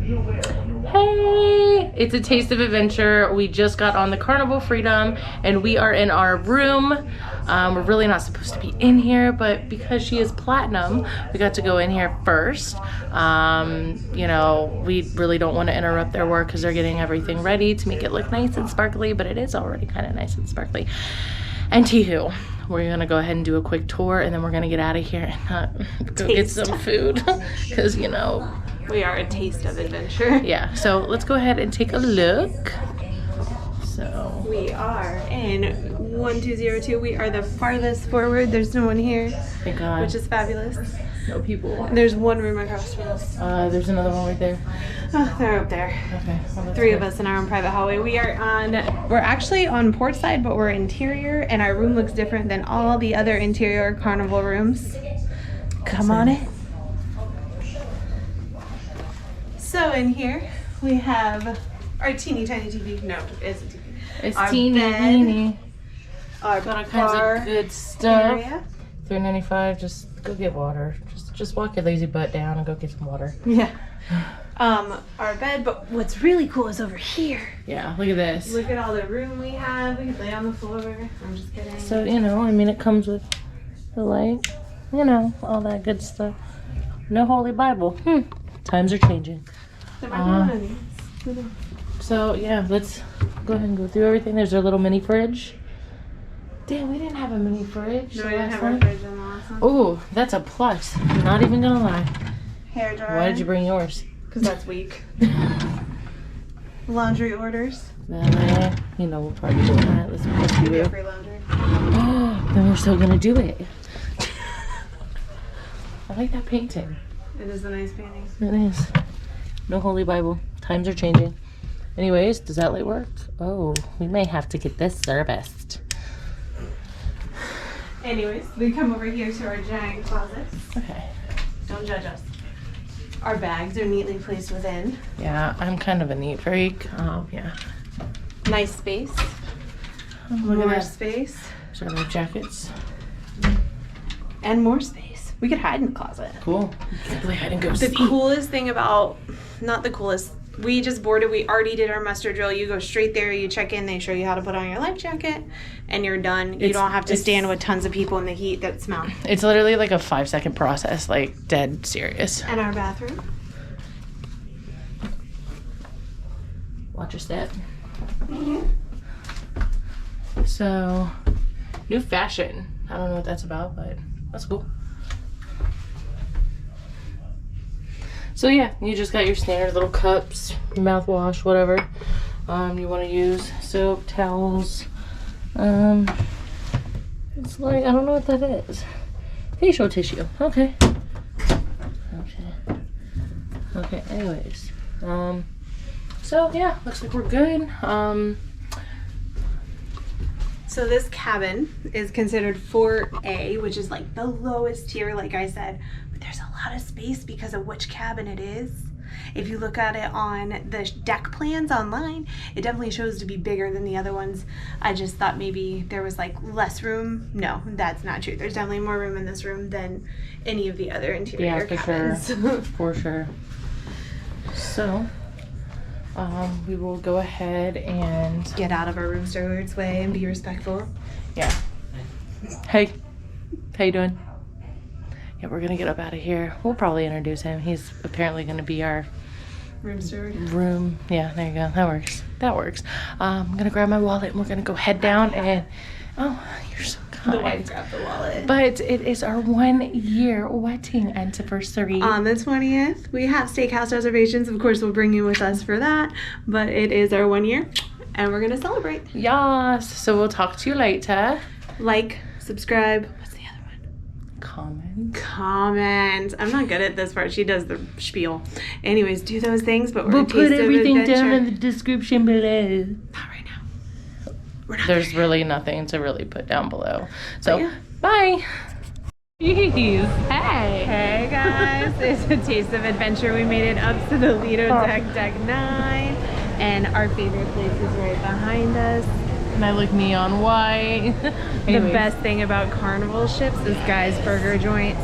Hey, it's a taste of adventure. We just got on the Carnival Freedom and we are in our room. We're really not supposed to be in here, but because she is platinum, we got to go in here first. You know, we really don't want to interrupt their work because they're getting everything ready to make it look nice and sparkly, but it is already kind of nice and sparkly. And Tihu, we're gonna go ahead and do a quick tour and then we're gonna get out of here and go get some food because, you know, we are a taste of adventure. Yeah, so let's go ahead and take a look. So we are in 1202. We are the farthest forward. There's no one here, thank God. Which is fabulous. No people. There's one room across from us. There's another one right there. Oh, they're up there. Okay. Well, Three of us in our own private hallway. We're actually on port side, but we're interior, and our room looks different than all the other interior Carnival rooms. Come on in. So in here we have our teeny tiny TV. No, it's a TV. It's our teeny weeny. Our got all kinds of good stuff. Area. $3.95. Just go get water. Just walk your lazy butt down and go get some water. Yeah. Our bed, but what's really cool is over here. Yeah, look at this. Look at all the room we have. We can lay on the floor. I'm just kidding. So, you know, I mean, it comes with the light, you know, all that good stuff. No Holy Bible. Times are changing. So, yeah, let's go ahead and go through everything. There's our little mini fridge. Damn, we didn't have a mini fridge. No, we didn't have a fridge in the last one. Oh, that's a plus. I'm not even gonna lie. Hair dryer. Why did you bring yours? Because that's weak. Laundry orders. You know, we'll probably do that. Let's do We it. get free laundry. Then we're still gonna do it. I like that painting. It is a nice painting. It is. No Holy Bible. Times are changing. Anyways, does that light work? Oh, we may have to get this serviced. Anyways, we come over here to our giant closets. Okay. Don't judge us. Our bags are neatly placed within. Yeah, I'm kind of a neat freak. Oh, yeah. Nice space. Look More at that. space. So our jackets. And more space. We could hide in the closet. Cool. Can't play hide and go The seek. coolest thing about, not the coolest, we just boarded, we already did our muster drill. You go straight there, you check in, they show you how to put on your life jacket, and you're done. You don't have to stand with tons of people in the heat that smell. It's literally like a 5-second process, like dead serious. And our bathroom. Watch your step. So, new fashion. I don't know what that's about, but that's cool. So yeah, you just got your standard little cups, mouthwash, whatever you want to use, soap, towels. It's like, I don't know what that is. Facial tissue. Okay. Okay. Anyways, so yeah, looks like we're good. So this cabin is considered 4A, which is like the lowest tier, like I said, but there's a lot of space because of which cabin it is. If you look at it on the deck plans online, it definitely shows to be bigger than the other ones. I just thought maybe there was like less room. No, that's not true. There's definitely more room in this room than any of the other interior cabins. Sure. For sure. So, we will go ahead and get out of our room steward's way and be respectful. Yeah. Hey, how you doing? Yeah, we're gonna get up out of here. We'll probably introduce him. He's apparently gonna be our room steward. Yeah, there you go. That works. That works. I'm gonna grab my wallet and we're gonna go head down and. Oh, you're so kind. The wife grabbed the wallet. But it is our 1-year wedding anniversary. On the 20th, we have steakhouse reservations. Of course, we'll bring you with us for that. But it is our 1 year, and we're gonna celebrate. Yes. So we'll talk to you later. Like, subscribe. What's the other one? Comment. I'm not good at this part. She does the spiel. Anyways, do those things. But we'll put everything down in the description below. Not right now. There's really nothing to really put down below. So, yeah. Bye. Jeez. Hey. Hey guys. It's a taste of adventure. We made it up to the Lido Deck 9. And our favorite place is right behind us. And I look neon white. The best thing about Carnival ships is Guy's Burger Joint.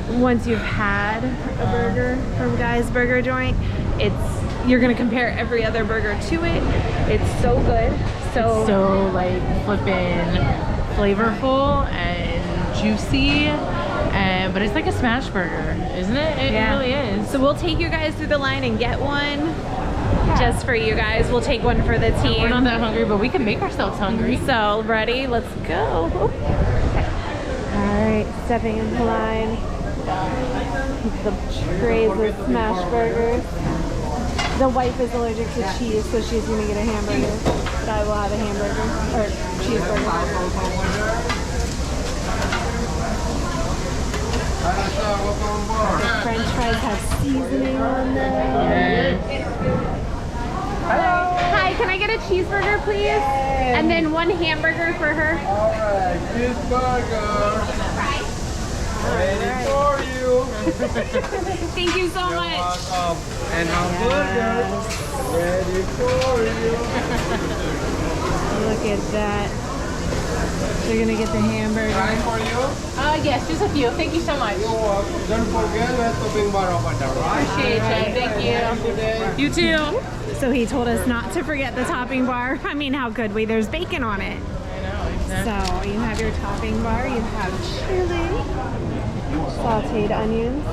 Once you've had a burger from Guy's Burger Joint, you're gonna compare every other burger to it. It's so good. So like flippin' flavorful and juicy, but it's like a smash burger, isn't it? It really is. So we'll take you guys through the line and get one just for you guys. We'll take one for the team. We're not that hungry, but we can make ourselves hungry. So ready? Let's go. All right, stepping into line. The trays of smash burgers. The wife is allergic to cheese, so she's gonna get a hamburger. But I will have a hamburger or cheeseburger. The French fries have seasoning on them. Hi, can I get a cheeseburger, please? And then one hamburger for her. Alright, cheeseburger. Ready for you. Thank you so much. Welcome. And hamburger. Ready for you. Look at that. They're gonna get the hamburger. Time for you? Yes, just a few. Thank you so much. You're welcome. Don't forget that topping bar over there, right? Appreciate it. Thank you. You too. So he told us not to forget the topping bar. I mean, how could we? There's bacon on it. I know, exactly. So you have your topping bar. You have chili, sauteed onions.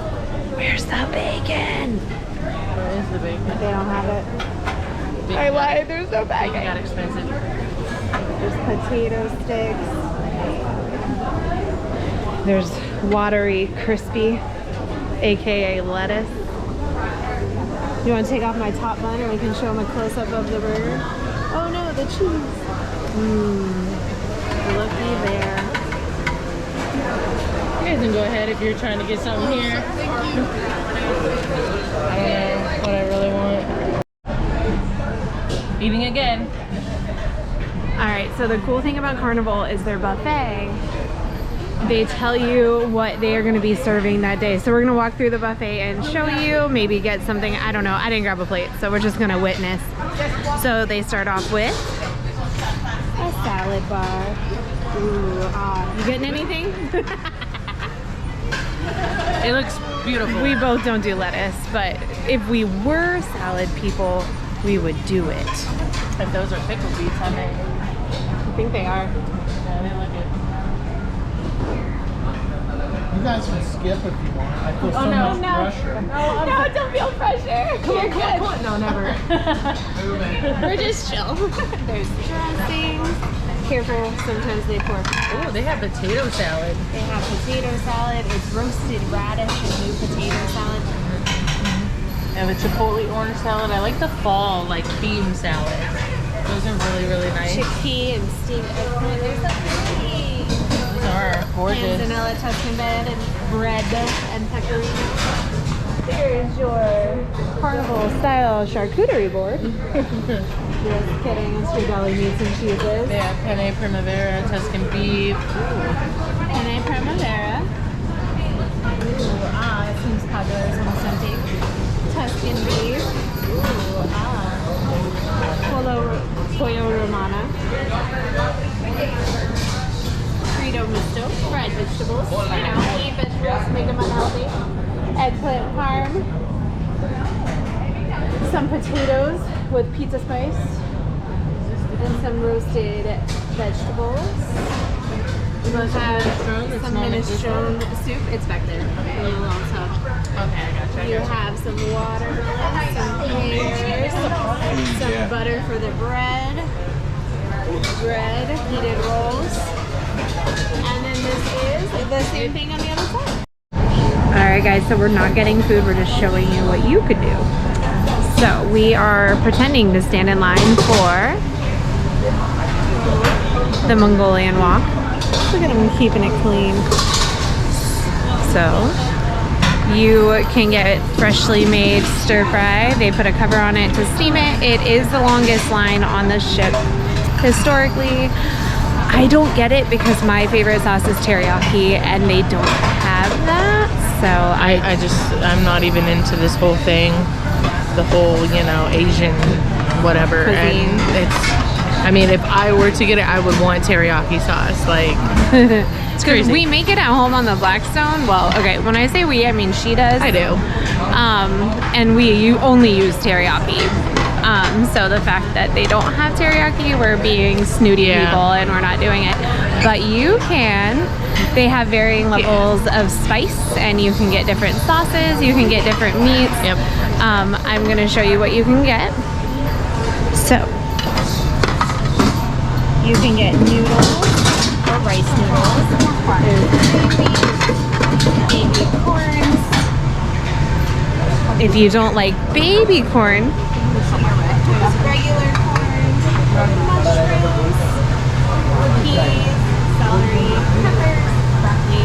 Where's the bacon? Where is the bacon? They don't have it. Bacon lied. There's no got bacon. expensive. There's potato sticks. There's watery, crispy, aka lettuce. You want to take off my top bun and we can show them a close-up of the burger? Oh no, the cheese. Looky there. You guys can go ahead if you're trying to get something here. Thank you. I don't know what I really want. Eating again. Alright, so the cool thing about Carnival is their buffet. They tell you what they are going to be serving that day. So we're going to walk through the buffet and show you, maybe get something. I don't know. I didn't grab a plate, so we're just going to witness. So they start off with a salad bar. Ooh, you getting anything? It looks beautiful. We both don't do lettuce, but if we were salad people, we would do it. If those are pickle beets, I may. I think they are. Yeah, they look good. You guys can skip if you want. I feel so much pressure. No, don't feel pressure. You're good. No, never. We're just chill. There's dressings. Careful, sometimes they pour. Oh, they have potato salad. They have potato salad. It's roasted radish and new potato salad. They have a chipotle orange salad. I like the fall, like, theme salads. Those are really, really nice. Chickpea and steamed eggplant. There's some cookies. Those are gorgeous. Panzanella Tuscan bed and bread and pecorino. Here's your Carnival style charcuterie board. Just kidding, it's your deli meats and cheeses. They have penne primavera, Tuscan beef. Penne primavera. Ooh, it seems popular. It's almost empty. Tuscan beef. Ooh, Pollo romana. Frito misto. Fried vegetables. You know, eat vegetables, make them unhealthy. Eggplant parm. Some potatoes with pizza spice. And some roasted vegetables. We have some minestrone soup. It's back there. A little on top. Okay, I gotcha. You have some water, some pears, some butter for the bread, heated rolls, and then this is the same thing on the other side. Alright guys, so we're not getting food, we're just showing you what you could do. So we are pretending to stand in line for the Mongolian wok. Look at them keeping it clean. So you can get freshly made stir fry. They put a cover on it to steam it. It is the longest line on the ship historically. I don't get it because my favorite sauce is teriyaki and they don't have that. So I'm not even into this whole thing. The whole, you know, Asian whatever. Cuisine. And it's I mean, if I were to get it, I would want teriyaki sauce. Like, it's crazy. We make it at home on the Blackstone. Well, okay, when I say we, I mean she does. I do. And you only use teriyaki. So the fact that they don't have teriyaki, we're being snooty people and we're not doing it. But you can. They have varying levels of spice, and you can get different sauces. You can get different meats. Yep. I'm gonna show you what you can get. So you can get noodles or rice noodles. There's baby corn. If you don't like baby corn, there's regular corn, mushrooms, peas, celery, peppers, broccoli,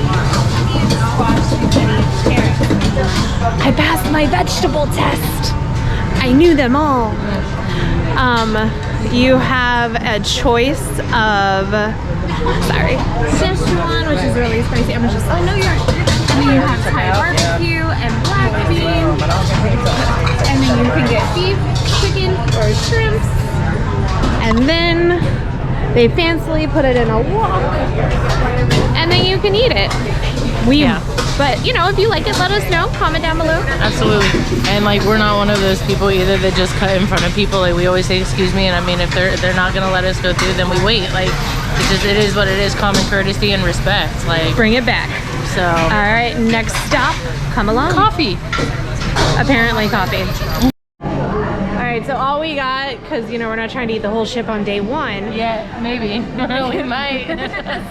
onions, squash, zucchini, carrots. I passed my vegetable test. I knew them all. You have a choice of, Szechuan, which is really spicy. I'm just, oh no, you're. And then you have Thai barbecue and black bean. And then you can get beef, chicken, or shrimps. And then they fancily put it in a wok. And then you can eat it. But you know, if you like it, let us know. Comment down below. Absolutely. And like, we're not one of those people either that just cut in front of people. Like, we always say excuse me, and I mean, if they're not gonna let us go through, then we wait. Like, it is what it is. Common courtesy and respect. Like, Bring it back. so. All right, next stop. Come along. Coffee. Apparently coffee. All right, so all we got, because you know we're not trying to eat the whole ship on day one. Yeah, maybe. We might.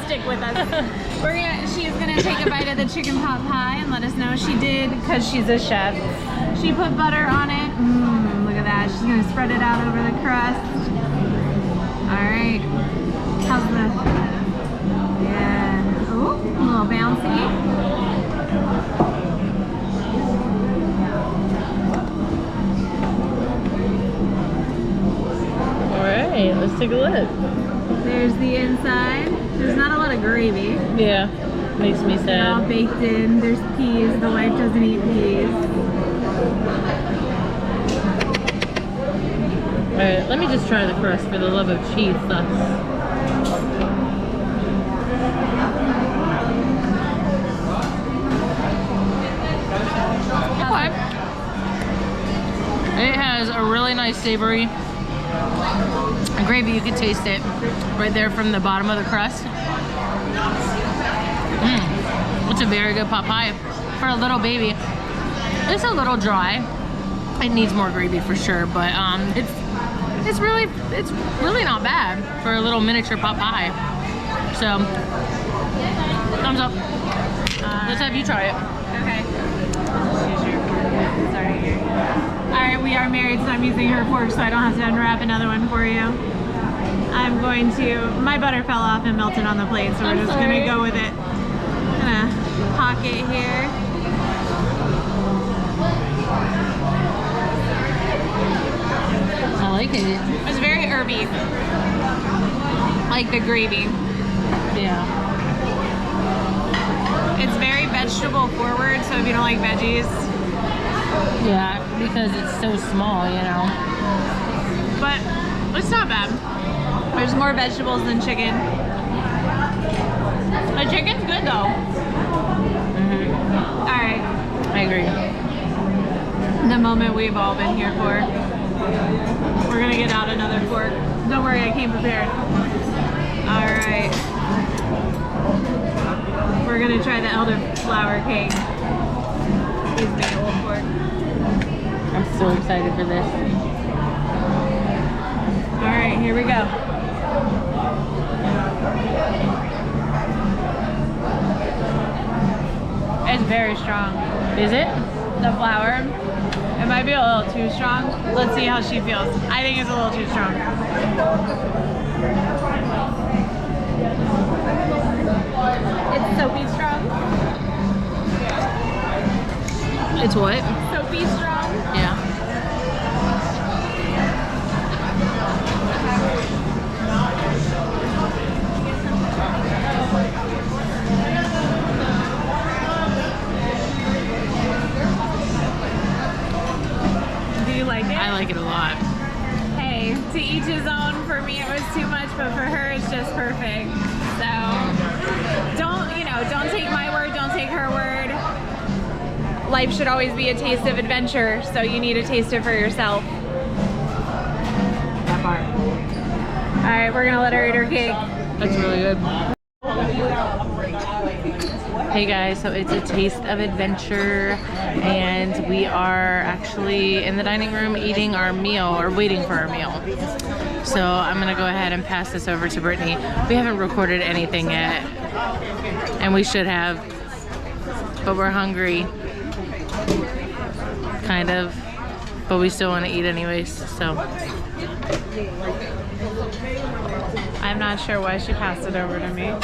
Stick with us. She's gonna take a bite of the chicken pot pie and let us know she did, because she's a chef. She put butter on it. Look at that. She's gonna spread it out over the crust. All right. How's the? Yeah. Ooh, a little bouncy. Alright, let's take a look. There's the inside. There's not a lot of gravy. Yeah, makes me They're all sad. baked in. There's peas. The wife doesn't eat peas. Alright, let me just try the crust for the love of cheese sauce. Okay. It has a really nice savory gravy. You can taste it right there from the bottom of the crust. It's a very good pot pie for a little baby. It's a little dry. It needs more gravy for sure, but it's really not bad for a little miniature pot pie. So thumbs up. Let's have you try it. Okay. Sorry. All right, we are married, so I'm using her fork so I don't have to unwrap another one for you. I'm going to, my butter fell off and melted on the plate, so we're just gonna go with it. Gonna pocket here. I like it. It's very herby, like the gravy. Yeah. It's very vegetable forward, so if you don't like veggies. Yeah, because it's so small, you know. But it's not bad. There's more vegetables than chicken. The chicken's good though. All right. I agree. The moment we've all been here for. We're gonna get out another fork. Don't worry, I came prepared. All right. We're gonna try the elderflower cake. Use the old fork. I'm so excited for this. All right, here we go. It's very strong. Is it? The flour. It might be a little too strong. Let's see how she feels. I think it's a little too strong. It's soapy strong. It's what? Soapy strong. Yeah. Do you like it? I like it a lot. Hey, Hey, to each his own. For me, it was too much, but for her, it's just perfect. So, don't take my word, don't take her word. Life should always be a taste of adventure, so you need to taste it for yourself. That part. All right, we're gonna let her eat her cake. That's really good. Hey guys, so it's a taste of adventure and we are actually in the dining room eating our meal or waiting for our meal. So I'm gonna go ahead and pass this over to Brittany. We haven't recorded anything yet and we should have, but we're hungry, kind of, but we still want to eat anyways, so. I'm not sure why she passed it over to me,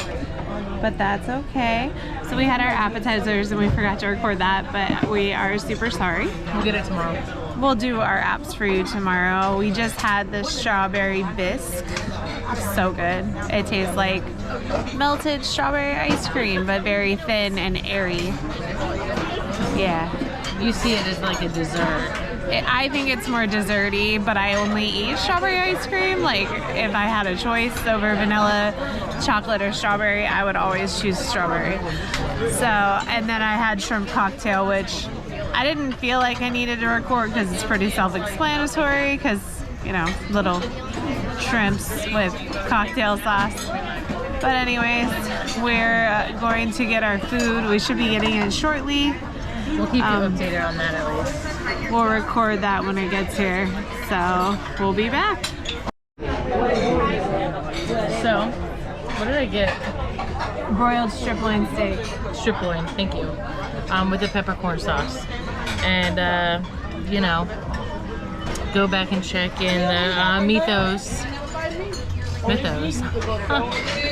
but that's okay. So we had our appetizers and we forgot to record that, but we are super sorry. We'll get it tomorrow. We'll do our apps for you tomorrow. We just had the strawberry bisque. So good. It tastes like melted strawberry ice cream, but very thin and airy. Yeah. You see it as like a dessert. I think it's more desserty, but I only eat strawberry ice cream. Like, if I had a choice over vanilla, chocolate, or strawberry, I would always choose strawberry. So, and then I had shrimp cocktail, which I didn't feel like I needed to record because it's pretty self-explanatory because, you know, little shrimps with cocktail sauce. But anyways, we're going to get our food. We should be getting it shortly. We'll keep you updated on that at least. We'll record that when it gets here. So we'll be back. So, what did I get? Broiled strip loin steak. Strip loin, thank you. With the peppercorn sauce. And, you know, go back and check in the Mythos. Mythos.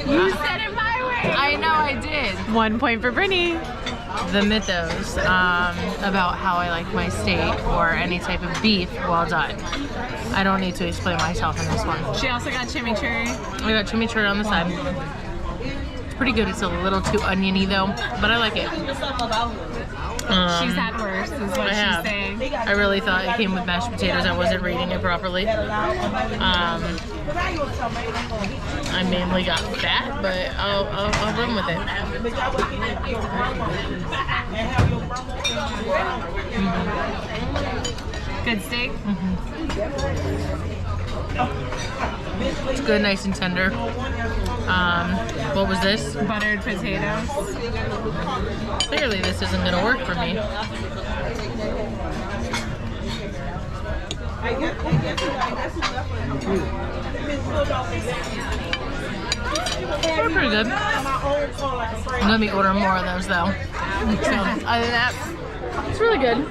You said it my way. I know I did. 1 point for Brittany. The Mythos about how I like my steak or any type of beef well done. I don't need to explain myself in this one. She also got chimichurri. I got chimichurri on the side. It's pretty good. It's a little too oniony though, but I like it. She's had worse, is what she's saying. I really thought it came with mashed potatoes. I wasn't reading it properly. I mainly got fat, but I'll run with it. Good steak? It's good, nice and tender. What was this? Buttered potatoes. Clearly this isn't gonna work for me. They're pretty good. I'm gonna be ordering more of those though. So, other than that, it's really good.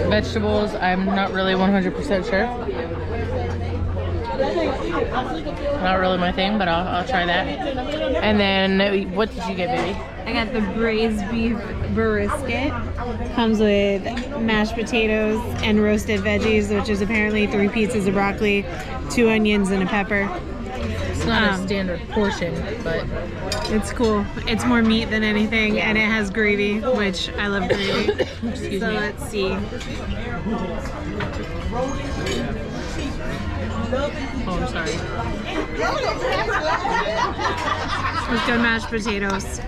Vegetables, I'm not really 100% sure. Not really my thing, but I'll try that. And then, what did you get, baby? I got the braised beef brisket. Comes with mashed potatoes and roasted veggies, which is apparently 3 pieces of broccoli, 2 onions, and a pepper. It's not a standard portion, but it's cool. It's more meat than anything, and it has gravy, which I love gravy. Excuse so me. let's see. Oh, I'm sorry. With good mashed potatoes.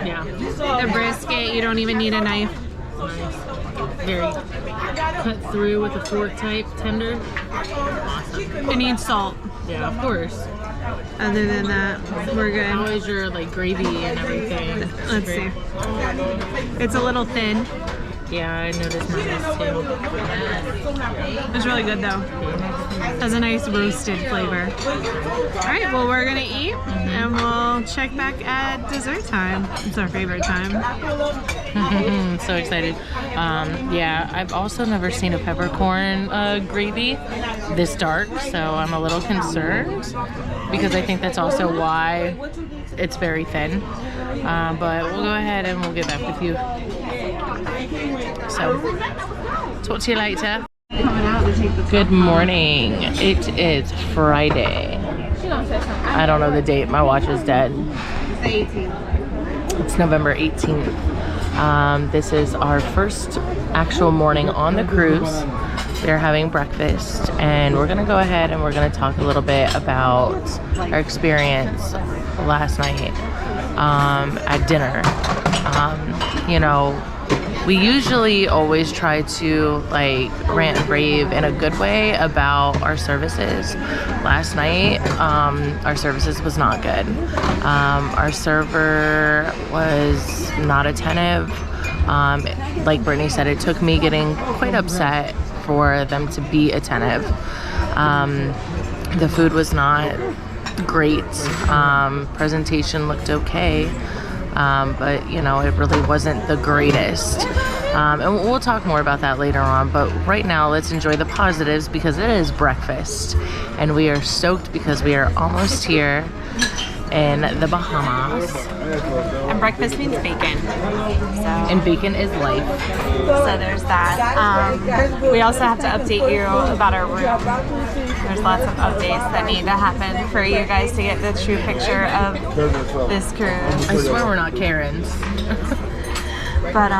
Yeah. The brisket, you don't even need a knife. Nice. Very cut through with a fork type, tender. It needs salt. Yeah, of course. Other than that, we're good. How is your like gravy and everything? Let's see. It's a little thin. Yeah, I noticed mine is too. It's really good though. Has a nice roasted flavor. Alright, well we're gonna eat and we'll check back at dessert time. It's our favorite time. So excited. Yeah, I've also never seen a peppercorn gravy this dark, so I'm a little concerned because I think that's also why it's very thin. But we'll go ahead and we'll get back with you. So, talk to you later. Good morning. It is Friday. I don't know the date. My watch is dead. It's November 18th. This is our first actual morning on the cruise. We are having breakfast, and we're gonna go ahead and we're gonna talk a little bit about our experience last night at dinner. You know, we usually always try to like rant and rave in a good way about our services. Last night, our services was not good. Our server was not attentive. Like Brittany said, it took me getting quite upset for them to be attentive. The food was not great. Presentation looked okay. But you know, it really wasn't the greatest. And we'll talk more about that later on, but right now let's enjoy the positives because it is breakfast and we are stoked because we are almost here in the Bahamas. And breakfast means bacon. And bacon is life. So there's that. We also have to update you about our room. There's lots of updates that need to happen for you guys to get the true picture of this cruise. I swear we're not Karens. But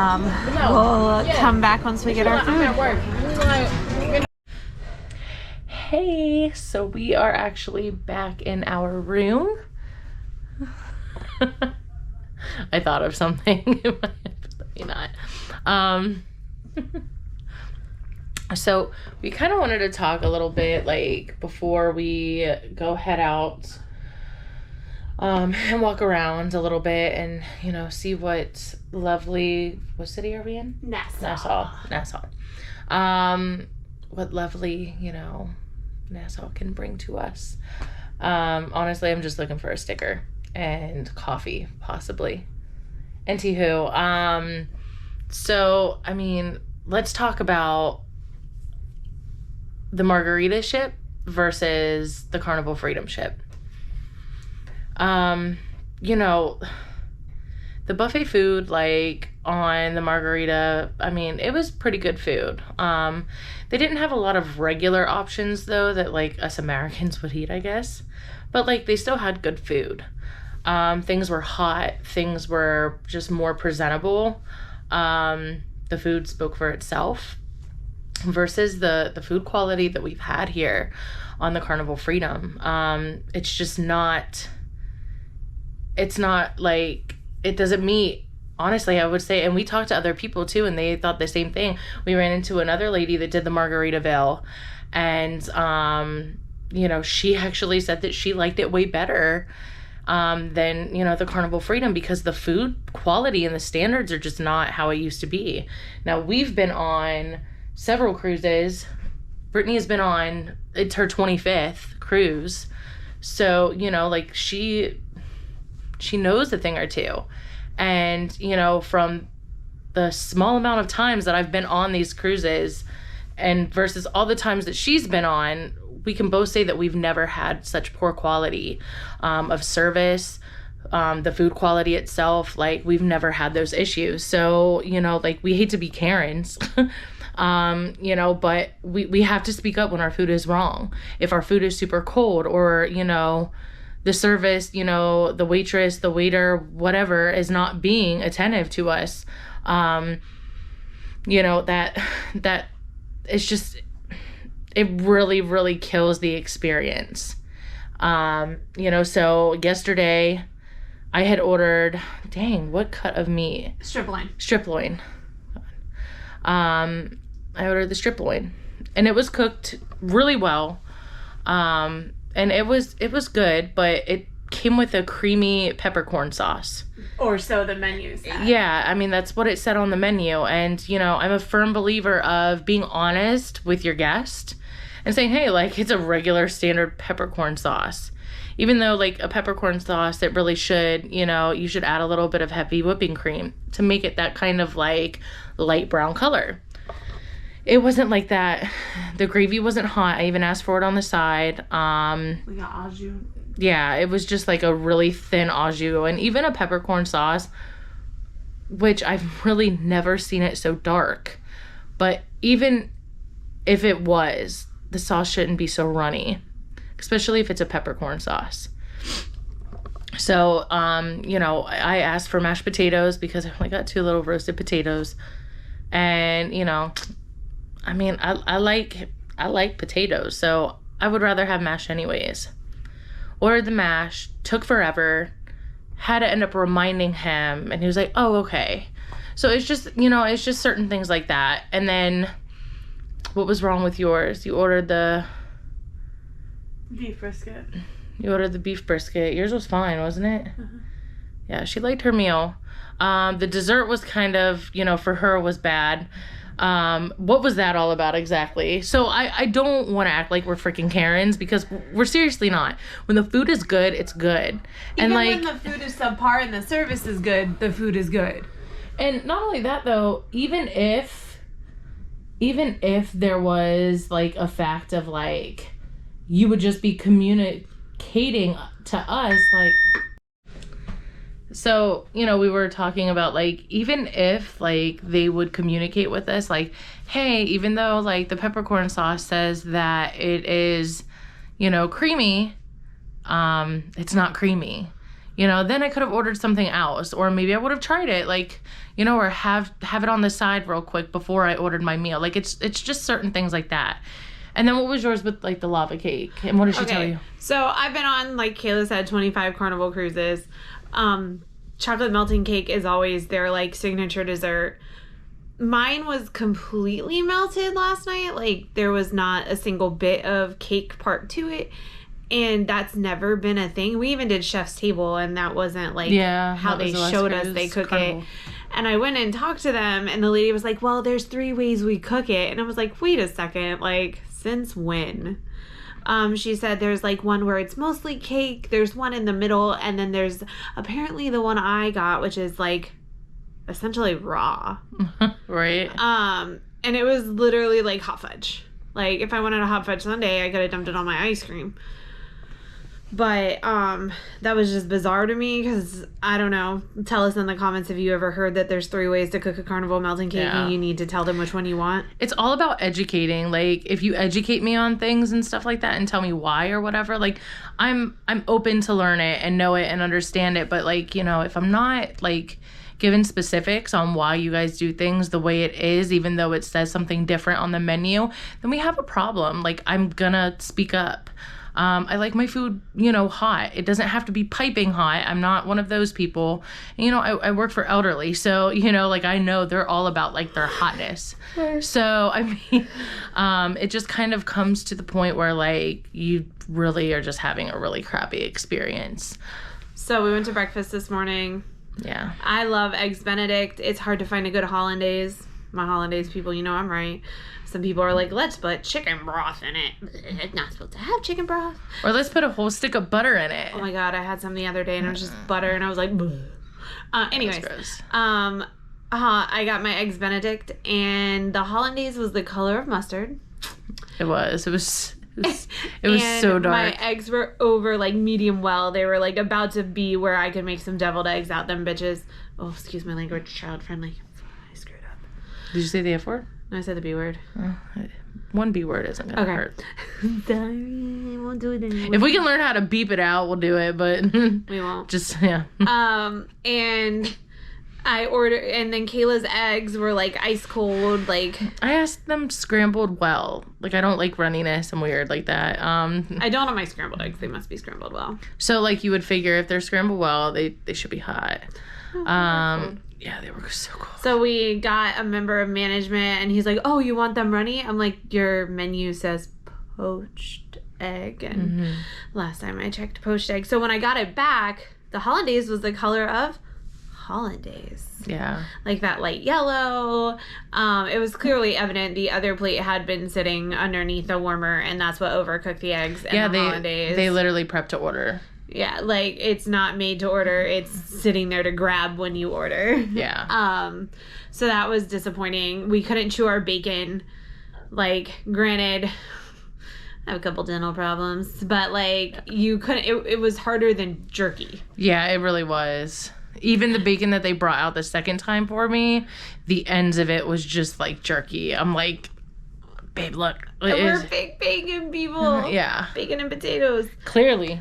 we'll come back once we get our food. Hey, so we are actually back in our room. I thought of something. Maybe not. So we kind of wanted to talk a little bit like before we go head out and walk around a little bit and, you know, see what city are we in? Nassau. What lovely, you know, Nassau can bring to us. Honestly, I'm just looking for a sticker and coffee, possibly. Anywho, so, I mean, let's talk about the Margarita ship versus the Carnival Freedom ship. You know, the buffet food, like, on the Margarita, I mean, it was pretty good food. They didn't have a lot of regular options, though, that, like, us Americans would eat, I guess. But, like, they still had good food. Things were hot. Things were just more presentable. The food spoke for itself versus the food quality that we've had here on the Carnival Freedom. It's just not, it's not like, it doesn't meet, honestly, I would say, and we talked to other people too, and they thought the same thing. We ran into another lady that did the Margaritaville, and, you know, she actually said that she liked it way better than, you know, the Carnival Freedom because the food quality and the standards are just not how it used to be. Now, we've been on several cruises. Brittany has been on, it's her 25th cruise. So, you know, like she knows a thing or two. And, you know, from the small amount of times that I've been on these cruises and versus all the times that she's been on, we can both say that we've never had such poor quality of service, the food quality itself. Like, we've never had those issues. So, you know, like, we hate to be Karens, you know, but we have to speak up when our food is wrong. If our food is super cold or, you know, the service, you know, the waitress, the waiter, whatever, is not being attentive to us, you know, that it's just, it really, really kills the experience. You know, so yesterday I had ordered, dang, what cut of meat? Strip loin. I ordered the strip loin and it was cooked really well. And it was good, but it came with a creamy peppercorn sauce. Or so the menu said. Yeah, I mean, that's what it said on the menu. And, you know, I'm a firm believer of being honest with your guest and saying, hey, like, it's a regular standard peppercorn sauce. Even though, like, a peppercorn sauce, it really should, you know, you should add a little bit of heavy whipping cream to make it that kind of, like, light brown color. It wasn't like that. The gravy wasn't hot. I even asked for it on the side. We got au jus. Yeah, it was just like a really thin au jus. And even a peppercorn sauce, which I've really never seen it so dark. But even if it was, the sauce shouldn't be so runny, especially if it's a peppercorn sauce. So, you know, I asked for mashed potatoes because I only got 2 little roasted potatoes. And, you know, I mean, I like potatoes, so I would rather have mash anyways. Ordered the mash, took forever, had to end up reminding him, and he was like, oh, okay. So it's just, it's just certain things like that. And then, what was wrong with yours? You ordered the beef brisket. You ordered the beef brisket. Yours was fine, wasn't it? Uh-huh. Yeah, she liked her meal. The dessert was kind of, for her was bad. What was that all about exactly? So I don't want to act like we're freaking Karens, because we're seriously not. When the food is good, it's good. And Even when the food is subpar and the service is good, the food is good. And not only that though, even if there was like a fact of like, you would just be communicating to us like, so, we were talking about, like, even if, like, they would communicate with us, like, hey, even though, like, the peppercorn sauce says that it is, creamy, it's not creamy. Then I could have ordered something else, or maybe I would have tried it, like, or have it on the side real quick before I ordered my meal. Like, it's just certain things like that. And then what was yours with, like, the lava cake? And what did she tell you? So I've been on, like Kayla said, 25 Carnival cruises. Chocolate melting cake is always their, like, signature dessert. Mine was completely melted last night. Like, there was not a single bit of cake part to it. And that's never been a thing. We even did Chef's Table, and that wasn't, like, how they showed us they cook it. And I went and talked to them, and the lady was like, well, there's 3 ways we cook it. And I was like, wait a second. Like, since when? She said there's like one where it's mostly cake, there's one in the middle, and then there's apparently the one I got, which is like essentially raw. Right. And it was literally like hot fudge. Like, if I wanted a hot fudge sundae, I could have dumped it on my ice cream. But that was just bizarre to me, because I don't know. Tell us in the comments if you ever heard that there's 3 ways to cook a Carnival melting cake, and you need to tell them which one you want. It's all about educating. Like, if you educate me on things and stuff like that and tell me why or whatever, like, I'm open to learn it and know it and understand it. But, like, if I'm not, like, given specifics on why you guys do things the way it is, even though it says something different on the menu, then we have a problem. Like, I'm gonna speak up. I like my food, hot. It doesn't have to be piping hot. I'm not one of those people. I work for elderly, so, like, I know they're all about, like, their hotness. So, I mean, it just kind of comes to the point where, like, you really are just having a really crappy experience. So we went to breakfast this morning. Yeah. I love Eggs Benedict. It's hard to find a good hollandaise. My hollandaise people, I'm right. Some people are like, let's put chicken broth in it. It's not supposed to have chicken broth. Or let's put a whole stick of butter in it. Oh my God, I had some the other day and it was just butter and I was like, anyways. Gross. I got my Eggs Benedict and the hollandaise was the color of mustard. It was so dark. My eggs were over, like, medium well. They were, like, about to be where I could make some deviled eggs out them bitches. Oh, excuse my language, child friendly. I screwed up. Did you say the F word? No, I said the B word. One B word isn't gonna hurt. Sorry, I won't do it anymore. If we can learn how to beep it out, we'll do it, but we won't. Just, yeah. And I ordered, and then Kayla's eggs were, like, ice cold, like. I asked them scrambled well. Like, I don't like runniness and weird like that. I don't on my scrambled eggs. They must be scrambled well. So, like, you would figure if they're scrambled well, they should be hot. Yeah, they were so cool. So we got a member of management, and he's like, oh, you want them runny? I'm like, your menu says poached egg. And last time I checked, poached egg. So when I got it back, the hollandaise was the color of hollandaise. Yeah. Like that light yellow. It was clearly evident the other plate had been sitting underneath a warmer, and that's what overcooked the eggs and the hollandaise. They literally prepped to order. Yeah, like, it's not made to order. It's sitting there to grab when you order. Yeah. So that was disappointing. We couldn't chew our bacon. Like, granted, I have a couple dental problems, but, like, you couldn't. It was harder than jerky. Yeah, it really was. Even the bacon that they brought out the second time for me, the ends of it was just like jerky. I'm like, babe, look. We're big bacon people. Yeah. Bacon and potatoes. Clearly.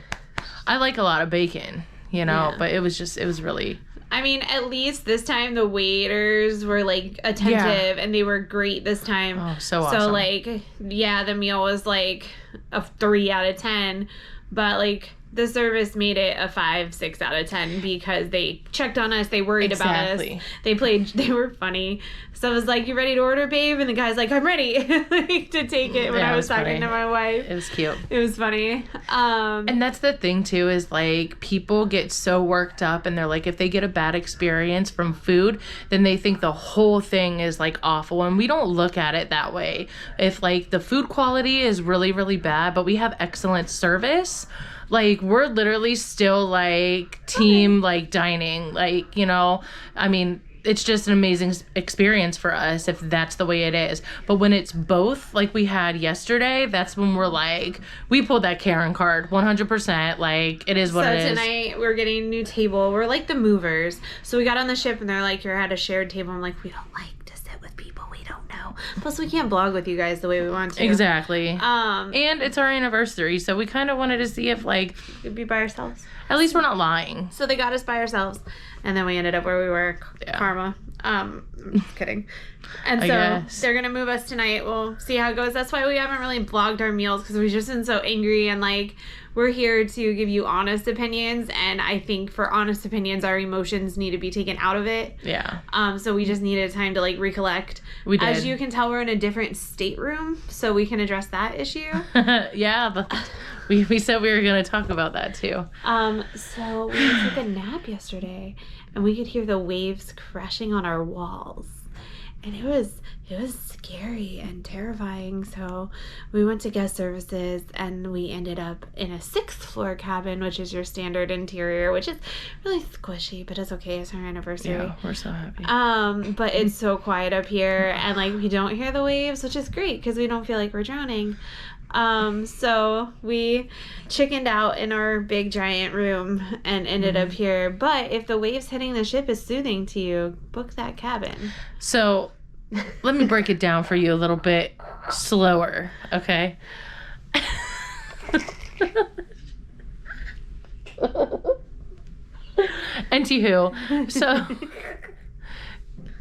I like a lot of bacon, but it was really I mean, at least this time the waiters were like attentive and they were great this time. Oh, so awesome. So like, yeah, the meal was like a 3 out of 10, but like the service made it a 5, 6 out of 10 because they checked on us. They worried about us. They were funny. So I was like, "You ready to order, babe?" And the guy's like, "I'm ready," like, to take it when I was talking to my wife. It was cute. It was funny. And that's the thing too, is like people get so worked up and they're like, if they get a bad experience from food, then they think the whole thing is like awful. And we don't look at it that way. If like the food quality is really, really bad, but we have excellent service, like we're literally still like team like dining, like, you know, I mean, it's just an amazing experience for us if that's the way it is. But when it's both, like we had yesterday, that's when we're like, we pulled that Karen card 100%. Like, it is what it is. So tonight we're getting a new table. We're like the movers. So we got on the ship and they're like, you're at a shared table. I'm like, we don't like to sit with people we don't know. Plus, we can't blog with you guys the way we want to. Exactly. And it's our anniversary, so we kind of wanted to see if like we'd be by ourselves. At least we're not lying. So they got us by ourselves, and then we ended up where we were. Yeah. Karma. I'm just kidding. And I so guess. they're gonna move us tonight. We'll see how it goes. That's why we haven't really vlogged our meals, because we've just been so angry, and like we're here to give you honest opinions, and I think for honest opinions our emotions need to be taken out of it. Yeah. So we just needed time to like recollect. We did. As you can tell, we're in a different stateroom, so we can address that issue. Yeah, we said we were going to talk about that too. So we took a nap yesterday, and we could hear the waves crashing on our walls, and it was scary and terrifying. So we went to guest services, and we ended up in a 6th floor cabin, which is your standard interior, which is really squishy, but it's okay. It's our anniversary. Yeah, we're so happy. But it's so quiet up here, and like we don't hear the waves, which is great because we don't feel like we're drowning. So we chickened out in our big giant room and ended up here. But if the waves hitting the ship is soothing to you, book that cabin. So let me break it down for you a little bit slower, okay? Anywho,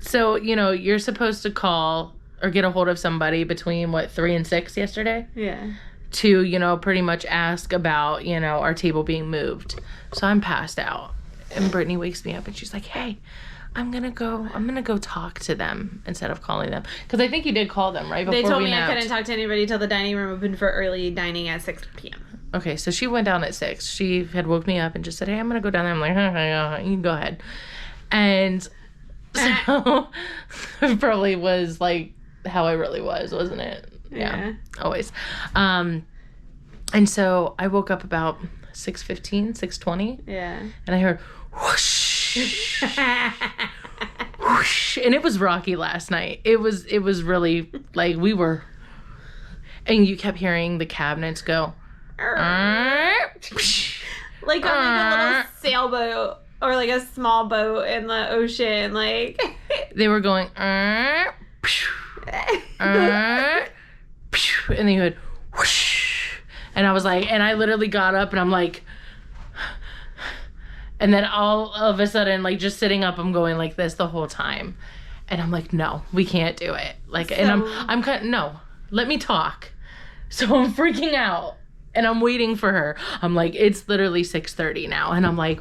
so you know, you're supposed to call or get a hold of somebody between 3 and 6 yesterday? Yeah. To, you know, pretty much ask about, you know, our table being moved. So I'm passed out. And Brittany wakes me up and she's like, "Hey, I'm gonna go talk to them instead of calling them." Because I think you did call them, right? They Before told we me napped. I couldn't talk to anybody till the dining room opened for early dining at 6 p.m. Okay, so she went down at 6. She had woke me up and just said, "Hey, I'm gonna go down there." I'm like, "Yeah, you can go ahead." And so it probably was like how I really was, wasn't it? Yeah. Always. And so I woke up about 6:15, 6:20. Yeah. And I heard whoosh, whoosh, and it was rocky last night. It was really like we were, and you kept hearing the cabinets go, like on like a little sailboat or like a small boat in the ocean, like they were going, and then you heard whoosh, and I was like, and I literally got up and I'm like, and then all of a sudden, like just sitting up, I'm going like this the whole time, and I'm like, no, we can't do it. Like, and I'm kind of, no, let me talk. So I'm freaking out and I'm waiting for her. I'm like, it's literally 6:30 now, and I'm like,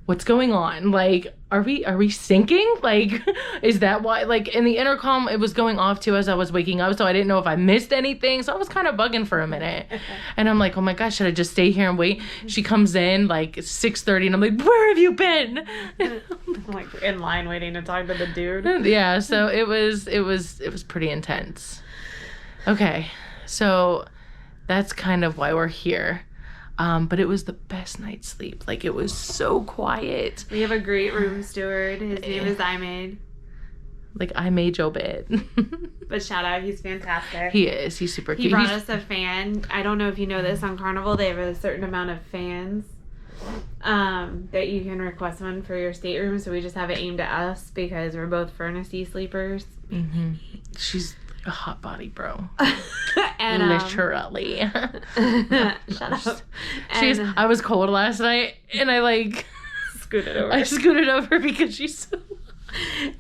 what's going on? Like, are we sinking? Like, is that why? Like, in the intercom, it was going off too as I was waking up, so I didn't know if I missed anything. So I was kind of bugging for a minute, and I'm like, oh my gosh, should I just stay here and wait? She comes in like 6:30, and I'm like, where have you been? I'm like in line waiting to talk to the dude. Yeah, so it was pretty intense. Okay, so that's kind of why we're here. But it was the best night's sleep. Like, it was so quiet. We have a great room steward. His name is Imade. Like, I made Joe bed. But shout out, he's fantastic. He is. He's super cute. He brought us a fan. I don't know if you know this, on Carnival they have a certain amount of fans that you can request one for your stateroom. So we just have it aimed at us because we're both furnace sleepers. Mm-hmm. She's a hot body, bro. And literally. Shut up. I was cold last night, and I like scooted over. I scooted over because she's so...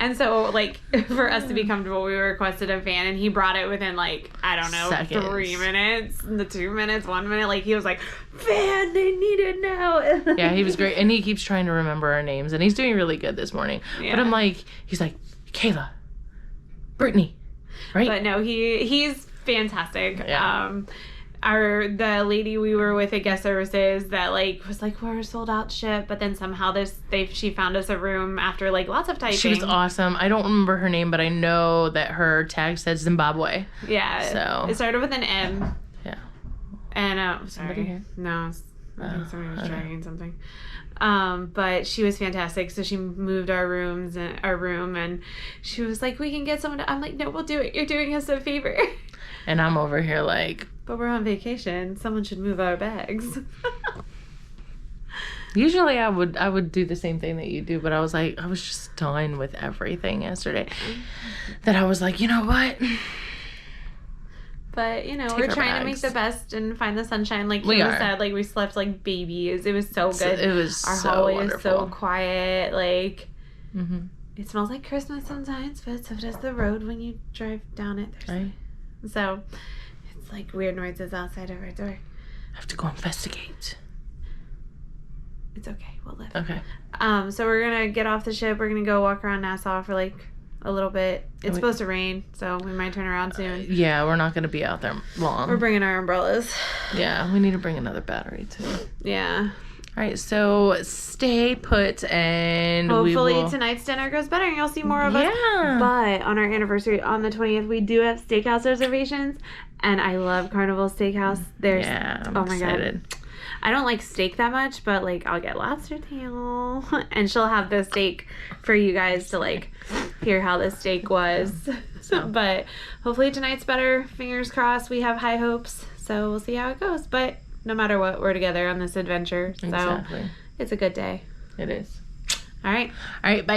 And so, like, for us to be comfortable, we requested a fan, and he brought it within, like, I don't know, Seconds. 3 minutes, 2 minutes, 1 minute. Like, he was like, fan, they need it now. Yeah, he was great. And he keeps trying to remember our names, and he's doing really good this morning. Yeah. But I'm like, he's like, Kayla, Brittany, right? But no, he's fantastic. Yeah. The lady we were with at guest services that like was like, we're sold out ship, but then somehow she found us a room after like lots of typing. She was awesome. I don't remember her name, but I know that her tag said Zimbabwe. Yeah. So it started with an M. yeah. And Somebody here? No, I think somebody was dragging something. But she was fantastic. So she moved our room, and she was like, we can get someone I'm like, no, we'll do it. You're doing us a favor. And I'm over here like, but we're on vacation. Someone should move our bags. usually I would do the same thing that you do, but I was like, I was just done with everything yesterday that I was like, you know what? But, you know, Take we're our trying to make bags. the best and find the sunshine. Like We you are. said, like we slept like babies. It was so good. It was our so hallway wonderful. is so quiet. Like Mm-hmm. it smells like Christmas sometimes, but so does the road when you drive down it. Right? So it's like weird noises outside of our door. I have to go investigate. It's okay. We'll live. Okay. So we're gonna get off the ship. We're gonna go walk around Nassau for like a little bit. It's supposed to rain, so we might turn around soon. Yeah, we're not going to be out there long. We're bringing our umbrellas. Yeah, we need to bring another battery too. Yeah. All right, so stay put, and Hopefully we will... tonight's dinner goes better and you'll see more of us. Yeah. But on our anniversary on the 20th, we do have steakhouse reservations, and I love Carnival Steakhouse. There's I'm oh my excited. god. I don't like steak that much, but like I'll get lobster tail, and she'll have the steak for you guys to like hear how the steak was. So. But hopefully tonight's better. Fingers crossed. We have high hopes, so we'll see how it goes. But no matter what, we're together on this adventure, so Exactly. it's a good day. It is. All right. All right, bye.